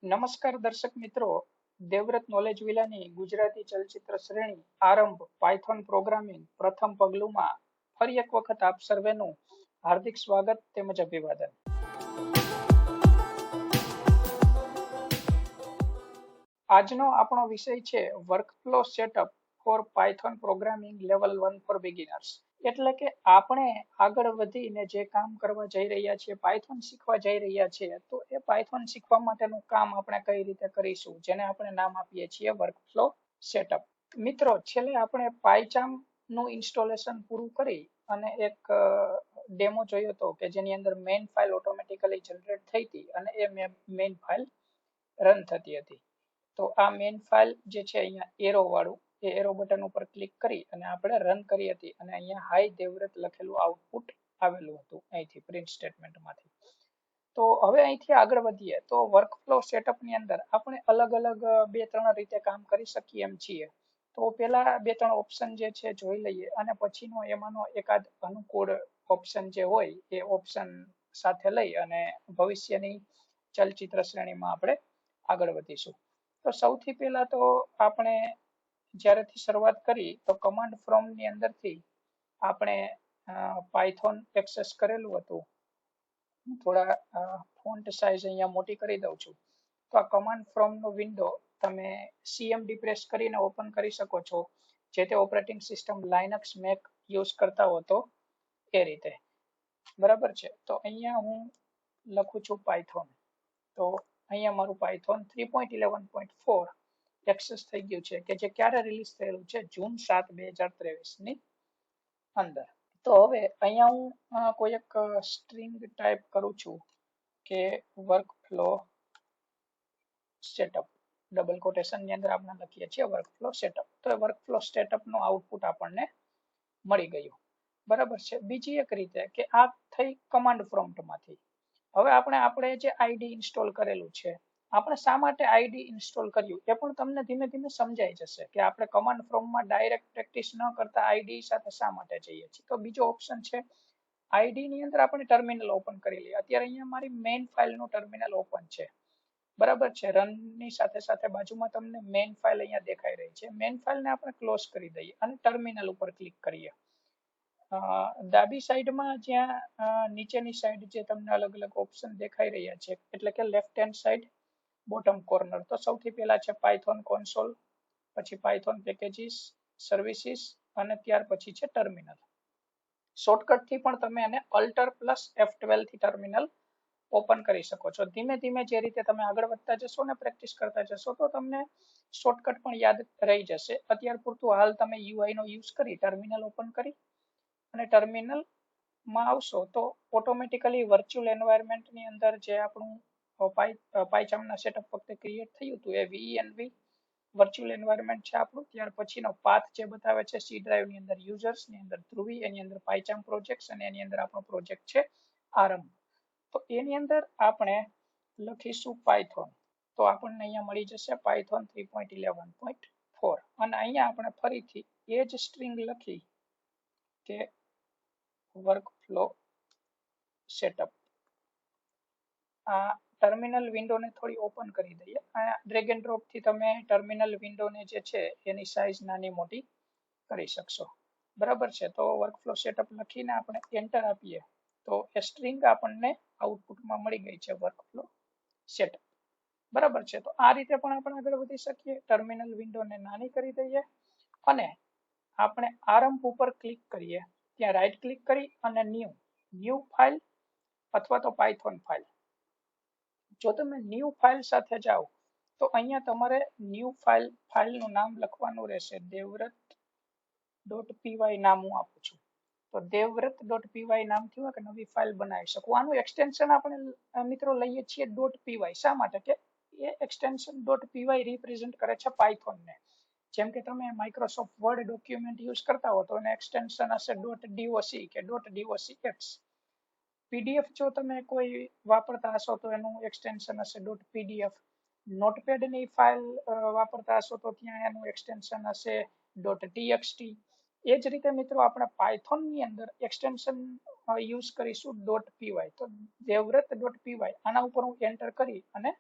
નમસ્કાર દર્શક મિત્રો, દેવવ્રત નોલેજ વિલાની ગુજરાતી ચલચિત્ર શ્રેણી આરંભ પાયથોન પ્રોગ્રામિંગ પ્રથમ પગલુંમાં ફરી એક વખત આપ સર્વેનું હાર્દિક સ્વાગત તેમજ અભિવાદન. આજનો આપણો વિષય છે workflow setup for Python programming level 1 for beginners. એટલે કે આપણે આગળ વધીને જે કામ કરવા જઈ રહ્યા છીએ, પાયથોન શીખવા જઈ રહ્યા છીએ, તો એ પાયથોન શીખવા માટેનું કામ આપણે કઈ રીતે કરીશું, જેને આપણે નામ આપીએ છીએ વર્કફ્લો સેટઅપ. મિત્રો, છેલ્લે આપણે PyCharm નું ઇન્સ્ટોલેશન પૂરું કરી અને એક ડેમો જોયો હતો કે જેની અંદર મેઇન ફાઇલ ઓટોમેટિકલી જનરેટ થઈ હતી અને એ મેઇન ફાઇલ રન થતી હતી. તો આ મેઇન ફાઇલ જે છે અહીંયા એરો વાળું, એ એરો બટન ઉપર ક્લિક કરી અને આપણે રન કરી હતી અને અહીંયા હાઈ દેવવ્રત લખેલું આઉટપુટ આવેલું હતું અહીંથી પ્રિન્ટ સ્ટેટમેન્ટમાંથી. તો હવે અહીંથી આગળ વધીએ તો વર્કફ્લો સેટઅપની અંદર આપણે અલગ અલગ 2-3 રીતે કામ કરી શકીએ એમ છીએ. તો પેલા 2-3 ઓપ્શન જે છે જોઈ લઈએ અને પછીનો એમાંનો એકાદ અનુકૂળ ઓપ્શન જે હોય એ ઓપ્શન સાથે લઈ અને ભવિષ્યની ચલચિત્ર શ્રેણીમાં આપણે આગળ વધીશું. તો સૌથી પહેલા તો આપણે જ્યારેથી શરૂઆત કરી તો કમાન્ડ ફ્રોમ ની અંદરથી આપણે પાયથોન એક્સેસ કરેલું હતું. થોડા ફોન્ટ સાઇઝ અહીંયા મોટી કરી દઉં છું. તો આ કમાન્ડ ફ્રોમ નો વિન્ડો તમે CMD પ્રેસ કરીને ઓપન કરી શકો છો, જે તે ઓપરેટિંગ સિસ્ટમ લાઇનક્સ મેક યુઝ કરતા હો તો એ રીતે. બરાબર છે. તો અહીંયા હું લખું છું પાયથોન. તો અહીંયા મારું પાયથોન 3.11.4 એક્સેસ થઈ ગયું છે કે જે ક્યારે રિલીઝ થયેલું છે, જૂન 7, 2023 ની અંદર. તો હવે અહીંયા હું કોઈ એક સ્ટ્રિંગ ટાઈપ કરું છું કે વર્કફ્લો સેટઅપ, ડબલ કોટેશન ની અંદર આપણે લખીએ છીએ વર્કફ્લો સેટઅપ. તો એ વર્કફ્લો સેટઅપ નું આઉટપુટ આપણને મળી ગયું. બરાબર છે. બીજી એક રીતે કે આ થઈ કમાન્ડ પ્રોમ્પ્ટ માંથી. હવે આપણે જે આઈડી ઇન્સ્ટોલ કરેલું છે, આપણે શા માટે આઈડી ઇન્સ્ટોલ કર્યું એ પણ તમને ધીમે ધીમે સમજાઈ જશે કે આપણે કમાન્ડ પ્રોમ્પ્ટમાં ડાયરેક્ટ પ્રેક્ટિસ ન કરતા આઈડી સાથે શા માટે જઈએ છીએ. તો બીજો ઓપ્શન છે આઈડી ની અંદર આપણે ટર્મિનલ ઓપન કરી લઈએ. અત્યારે અહીંયા મારી મેઇન ફાઇલનું ટર્મિનલ ઓપન છે. બરાબર છે. રન ની સાથે સાથે બાજુમાં તમને મેઇન ફાઇલ અહીંયા દેખાઈ રહી છે. મેઇન ફાઇલને આપણે ક્લોઝ કરી દઈએ અને ટર્મિનલ ઉપર ક્લિક કરીએ. ડાબી સાઈડમાં જ્યાં નીચેની સાઈડ જે તમને અલગ અલગ ઓપ્શન દેખાઈ રહ્યા છે, એટલે કે left hand side bottom corner, તો સૌથી પહેલા છે પાયથોન કોન્સોલ, પછી પાયથોન પેકેજીસ, સર્વિસીસ અને ત્યાર પછી છે ટર્મિનલ. શોર્ટકટ થી પણ તમે એને Alt+F12 થી ટર્મિનલ ઓપન કરી શકો છો. ધીમે ધીમે જે રીતે તમે આગળ વધતા જશો ને પ્રેક્ટિસ કરતા જશો તો તમને શોર્ટકટ પણ યાદ રહી જશે. અત્યાર પૂરતું હાલ તમે UI નો યુઝ કરી ટર્મિનલ ઓપન કરી અને ટર્મિનલ માં આવશો તો ઓટોમેટિકલી વર્ચ્યુઅલ એન્વાયરમેન્ટ ની અંદર જે આપણું PyCharm ના સેટઅપ વખતે ક્રિએટ થયું હતું એ venv વર્ચ્યુઅલ એન્વાયરમેન્ટ છે આપણું. ત્યાર પછીનો પાથ જે બતાવે છે સી ડ્રાઈવ ની અંદર યુઝર્સ ની અંદર ધ્રુવી, એની અંદર PyCharm પ્રોજેક્ટ્સ અને એની અંદર આપણો પ્રોજેક્ટ છે આરંભ. તો એની અંદર આપણે લખીશું પાયથોન. તો આપણને અહીંયા મળી જશે પાયથોન 3.11.4 અને અહીંયા આપણે ફરીથી એ જ સ્ટ્રિંગ લખી કે વર્કફ્લો સેટઅપ. આ ટર્મિનલ વિન્ડોને થોડી ઓપન કરી દઈએ. ડ્રેગ એન્ડ ડ્રોપ થી તમે ટર્મિનલ વિન્ડોને જે છે એની સાઈઝ નાની મોટી કરી શકશો. બરાબર છે. તો વર્કફ્લો સેટઅપ લખીને આપણે એન્ટર આપીએ તો એ સ્ટ્રિંગ આપણને આઉટપુટમાં મળી ગઈ છે વર્કફ્લો સેટઅપ. બરાબર છે. તો આ રીતે પણ આપણે આગળ વધી શકીએ. ટર્મિનલ વિન્ડોને નાની કરી દઈએ અને આપણે આરંભ ઉપર ક્લિક કરીએ, ત્યાં રાઈટ ક્લિક કરી અને ન્યૂ ફાઇલ અથવા તો પાયથોન ફાઇલ. જો તમે ન્યૂ ફાઇલ સાથે જાઓ તો અહીંયા તમારે ન્યૂ ફાઇલનું નામ લખવાનું રહેશે. દેવવ્રત.py નામ હું આપું છું. તો દેવવ્રત.py નામથી એક નવી ફાઇલ બનાવી શકું. આનું એક્સટેન્શન આપણે મિત્રો લઈએ છીએ .py. શા માટે? કે એ એક્સટેન્શન .py રિપ્રેઝન્ટ કરે છે પાયથોનને. જેમ કે તમે માઇક્રોસોફ્ટ વર્ડ ડોક્યુમેન્ટ યુઝ કરતા હો તો એનું એક્સટેન્શન હશે .doc કે .docx. PDF જો તમે કોઈ વાપરતા હશો તો એનું એક્સટેન્શન હશે .pdf. નોટપેડ ની ફાઇલ વાપરતા હશો તો ત્યાં એનું એક્સટેન્શન હશે .txt. એ જ રીતે મિત્રો આપણે પાયથોન ની અંદર એક્સટેન્શન યુઝ કરીશું .py. તો દેવવ્રત.py આના ઉપર હું એન્ટર કરી અને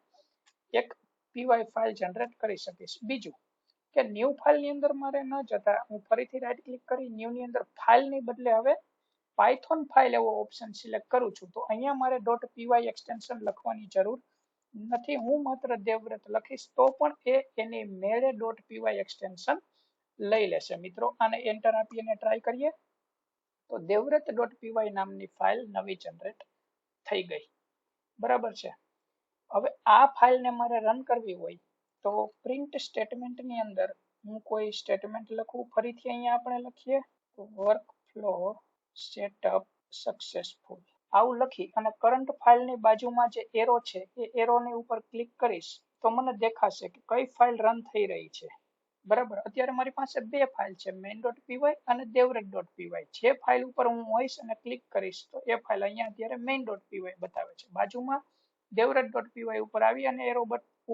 એક py ફાઇલ જનરેટ કરી શકીશ. બીજું કે ન્યૂ ફાઇલ ની અંદર મારે ન જતા હું ફરીથી રાઈટ ક્લિક કરી ન્યૂ ની અંદર ફાઇલ ની બદલે હવે પાયથોન ફાઇલ એવો ઓપ્શન સિલેક્ટ કરું છું. તો અહીંયા મારે .py એક્સટેન્શન લખવાની જરૂર નથી. હું માત્ર દેવવ્રત લખીશ તો પણ એની મેળે .py એક્સટેન્શન લઈ લેશે મિત્રો. આને એન્ટર આપી અને ટ્રાય કરીએ તો દેવવ્રત .py નામની ફાઇલ નવી જનરેટ થઈ ગઈ. બરાબર છે. હવે આ ફાઇલને મારે રન કરવી હોય તો પ્રિન્ટ સ્ટેટમેન્ટની અંદર હું કોઈ સ્ટેટમેન્ટ લખું. ફરીથી અહીંયા આપણે લખીએ વર્ક ફ્લો સેટઅપ સક્સેસફુલ આવું લખી અને કરંટ ફાઇલની બાજુમાં જે એરો છે એ એરોની ઉપર ક્લિક કરીશ તો મને દેખાશે કે કઈ ફાઇલ રન થઈ રહી છે. બરાબર. અત્યારે મારી પાસે બે ફાઇલ છે main.py અને devrect.py. જે ફાઇલ ઉપર હું હોઈશ અને ક્લિક કરીશ તો એ ફાઇલ અહીંયા અત્યારે main.py બતાવે છે. બાજુમાં devrect.py ઉપર આવી અને એરો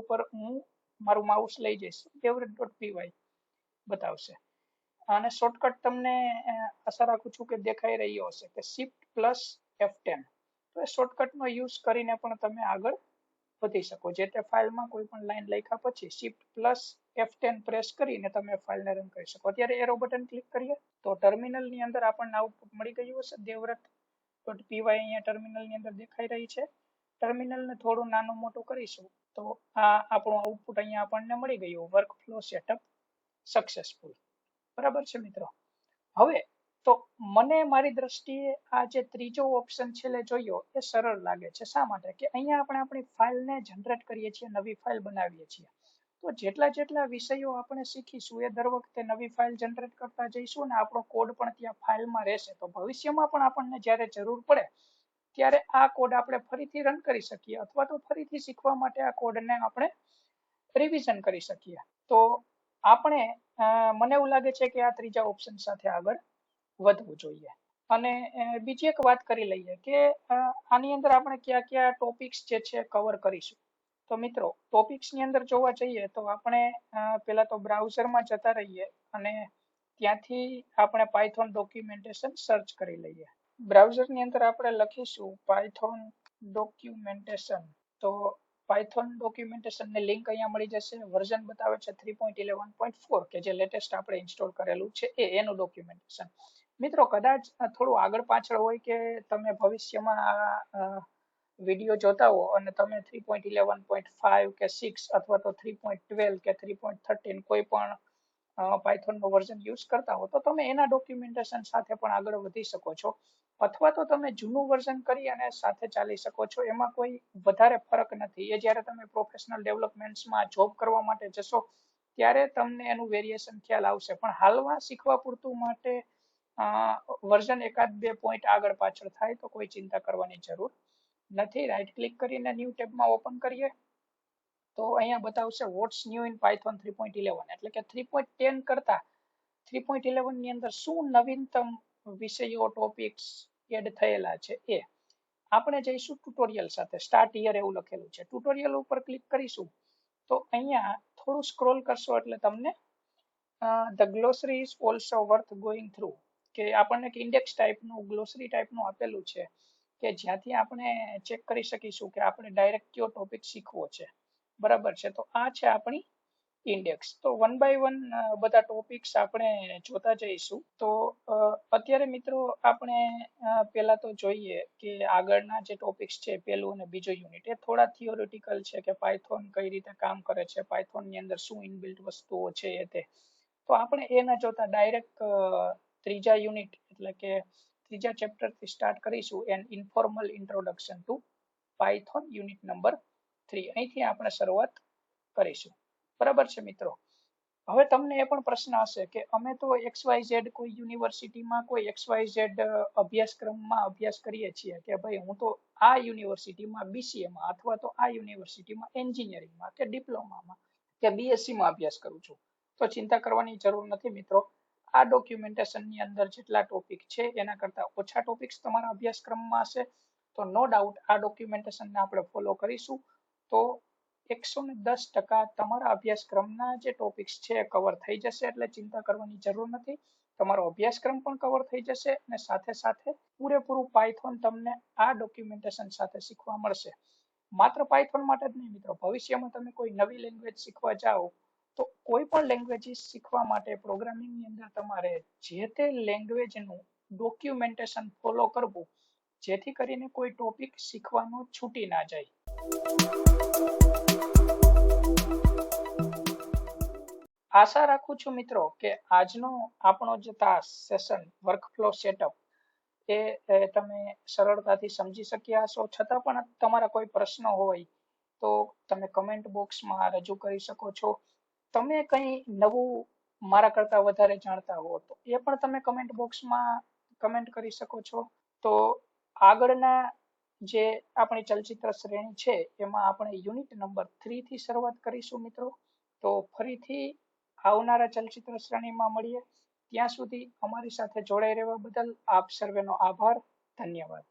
ઉપર હું મારું માઉસ લઈ જઈશ devrect.py બતાવશે. અને શોર્ટકટ તમને આશા રાખું છું કે દેખાઈ રહ્યો હશે કે Shift+F10. તો એ શોર્ટકટનો યુઝ કરીને પણ તમે આગળ વધી શકો. જે તે ફાઇલમાં કોઈ પણ લાઈન લખ્યા પછી Shift+F10 પ્રેસ કરીને તમે ફાઇલને રન કરી શકો. અત્યારે એરો બટન ક્લિક કરીએ તો ટર્મિનલની અંદર આપણને આઉટપુટ મળી ગયું હશે. devrect.py અહીંયા ટર્મિનલની અંદર દેખાઈ રહી છે. ટર્મિનલને થોડું નાનું મોટું કરીશું તો આ આપણું આઉટપુટ અહીંયા આપણને મળી ગયું વર્ક ફ્લો સેટઅપ સક્સેસફુલ. બરાબર છે મિત્રો. હવે તો મને મારી દ્રષ્ટિએ આ જે ત્રીજો ઓપ્શન છેલ્લે જોયો એ સરળ લાગે છે. શા માટે કે અહીંયા આપણે આપણી ફાઇલને જનરેટ કરીએ છીએ, નવી ફાઇલ બનાવીએ છીએ. તો જેટલા વિષયો આપણે શીખીશું એ દર વખતે નવી ફાઇલ જનરેટ કરતા જઈશું અને આપણો કોડ પણ ત્યાં ફાઇલમાં રહેશે. તો ભવિષ્યમાં પણ આપણને જ્યારે જરૂર પડે ત્યારે આ કોડ આપણે ફરીથી રન કરી શકીએ અથવા તો ફરીથી શીખવા માટે આ કોડને આપણે રિવિઝન કરી શકીએ. તો આપણે મને એવું લાગે છે કે આ ત્રીજા ઓપ્શન સાથે આગળ વધવું જોઈએ. અને બીજી એક વાત કરી લઈએ કે આની અંદર આપણે કયા ટોપિક્સ જે છે કવર કરીશું. તો મિત્રો ટોપિક્સની અંદર જોવા જઈએ તો આપણે પહેલા તો બ્રાઉઝરમાં જતા રહીએ અને ત્યાંથી આપણે પાયથોન ડોક્યુમેન્ટેશન સર્ચ કરી લઈએ. બ્રાઉઝરની અંદર આપણે લખીશું પાયથોન ડોક્યુમેન્ટેશન. તો પાયથોન ડોક્યુમેન્ટેશનની લિંક અહીંયા મળી જશે. વર્ઝન બતાવે છે 3.11.4 કે જે લેટેસ્ટ આપણે ઇન્સ્ટોલ કરેલું છે એનું ડોક્યુમેન્ટેશન. મિત્રો કદાચ થોડું આગળ પાછળ હોય કે તમે ભવિષ્યમાં વિડીયો જોતા હો અને તમે 3.11.5 કે 6 અથવા તો 3.12 કે 3.13 કોઈ પણ પાયથોનનો વર્ઝન યુઝ કરતા હો તો તમે એના ડોક્યુમેન્ટેશન સાથે પણ આગળ વધી શકો છો. અથવા તો તમે જૂનું વર્ઝન કરી અને સાથે ચાલી શકો છો. એમાં કોઈ વધારે ફરક નથી. એ જ્યારે તમે પ્રોફેશનલ ડેવલપમેન્ટ્સમાં જોબ કરવા માટે જશો ત્યારે તમને એનું વેરિએશન ખ્યાલ આવશે. પણ હાલમાં શીખવા પૂરતું માટે વર્ઝન એકાદ બે પોઈન્ટ આગળ પાછળ થાય તો કોઈ ચિંતા કરવાની જરૂર નથી. રાઈટ ક્લિક કરીને ન્યૂ ટેબમાં ઓપન કરીએ તો અહીંયા બતાવશે વોટ્સ ન્યૂ ઇન પાયથોન 3.11 એટલે કે 3.10 કરતા 3.11 ની અંદર શું નવીનતમ વિષયો ટોપિક્સ એડ થયેલા છે એ. આપણે જઈશું ટ્યુટોરિયલ સાથે. સ્ટાર્ટ હિયર એવું લખેલું છે. ટ્યુટોરિયલ ઉપર ક્લિક કરીશું તો અહીંયા થોડું સ્ક્રોલ કરશો એટલે તમને the glossary is also worth going through કે આપણને ઇન્ડેક્સ ટાઈપનું ગ્લોસરી ટાઈપનું આપેલું છે કે જ્યાંથી આપણે ચેક કરી શકીશું કે આપણે ડાયરેક્ટ કયો ટોપિક શીખવો છે. બરાબર છે. તો આ છે આપણી ઇન્ડેક્સ. તો વન બાય વન બધા ટોપિક્સ આપણે જોતા જઈશું. તો અત્યારે મિત્રો આપણે પહેલા તો જોઈએ કે આગળના જે ટોપિક્સ છે પહેલું અને બીજો યુનિટ એ થોડા થિયોરિટિકલ છે કે પાયથોન કઈ રીતે કામ કરે છે, પાયથોનની અંદર શું ઇનબિલ્ટ વસ્તુઓ છે તે. તો આપણે એ ન જોતા ડાયરેક્ટ ત્રીજા યુનિટ એટલે કે ત્રીજા ચેપ્ટરથી સ્ટાર્ટ કરીશું an informal introduction to Python unit number 3. અહીંથી આપણે શરૂઆત કરીશું. બરાબર છે મિત્રો. હવે તમને એ પણ પ્રશ્ન હશે કે અમે તો XYZ કોઈ યુનિવર્સિટીમાં કોઈ XYZ અભ્યાસક્રમમાં અભ્યાસ કરીએ છીએ કે ભાઈ હું તો આ યુનિવર્સિટીમાં BCAમાં અથવા તો આ યુનિવર્સિટીમાં એન્જિનિયરિંગમાં કે ડિપ્લોમામાં કે BScમાં અભ્યાસ કરું છું. તો ચિંતા કરવાની જરૂર નથી મિત્રો. આ ડોક્યુમેન્ટેશનની અંદર જેટલા ટોપિક છે એના કરતા ઓછા ટોપિક્સ તમારા અભ્યાસક્રમમાં હશે. તો નો ડાઉટ આ ડોક્યુમેન્ટેશનને આપણે ફોલો કરીશું તો 110% તમારા અભ્યાસક્રમના જે ટોપિક્સ છે કવર થઈ જશે. એટલે ચિંતા કરવાની જરૂર નથી. તમારો અભ્યાસક્રમ પણ કવર થઈ જશે અને સાથે સાથે પૂરેપૂરું પાયથોન તમને આ ડોક્યુમેન્ટેશન સાથે શીખવા મળશે. માત્ર પાયથોન માટે જ નહીં મિત્રો, ભવિષ્યમાં તમે કોઈ નવી લેંગ્વેજ શીખવા જાઓ તો કોઈ પણ લેંગ્વેજીસ શીખવા માટે પ્રોગ્રામિંગની અંદર તમારે જે તે લેંગ્વેજનું ડોક્યુમેન્ટેશન ફોલો કરવું, જેથી કરીને કોઈ ટોપિક શીખવાનો છૂટી ના જાય. આશા રાખું છું મિત્રો કે આજનો આપણો જે સેશન વર્કફ્લો સેટઅપ એ તમે સરળતાથી સમજી શક્યા હશો. છતાં પણ તમારા કોઈ પ્રશ્ન હોય તો તમે કમેન્ટ બોક્સમાં રજૂ કરી શકો છો. તમે કંઈ નવું મારા કરતા વધારે જાણતા હો તો એ પણ તમે કમેન્ટ બોક્સમાં કમેન્ટ કરી શકો છો. તો આગળના જે આપણી ચલચિત્ર શ્રેણી છે એમાં આપણે યુનિટ નંબર 3 થી શરૂઆત કરીશું મિત્રો. તો ફરીથી આવનારા ચલચિત્ર શ્રેણીમાં મળીએ. ત્યાં સુધી અમારી સાથે જોડાઈ રહેવા બદલ આપ સર્વેનો આભાર. ધન્યવાદ.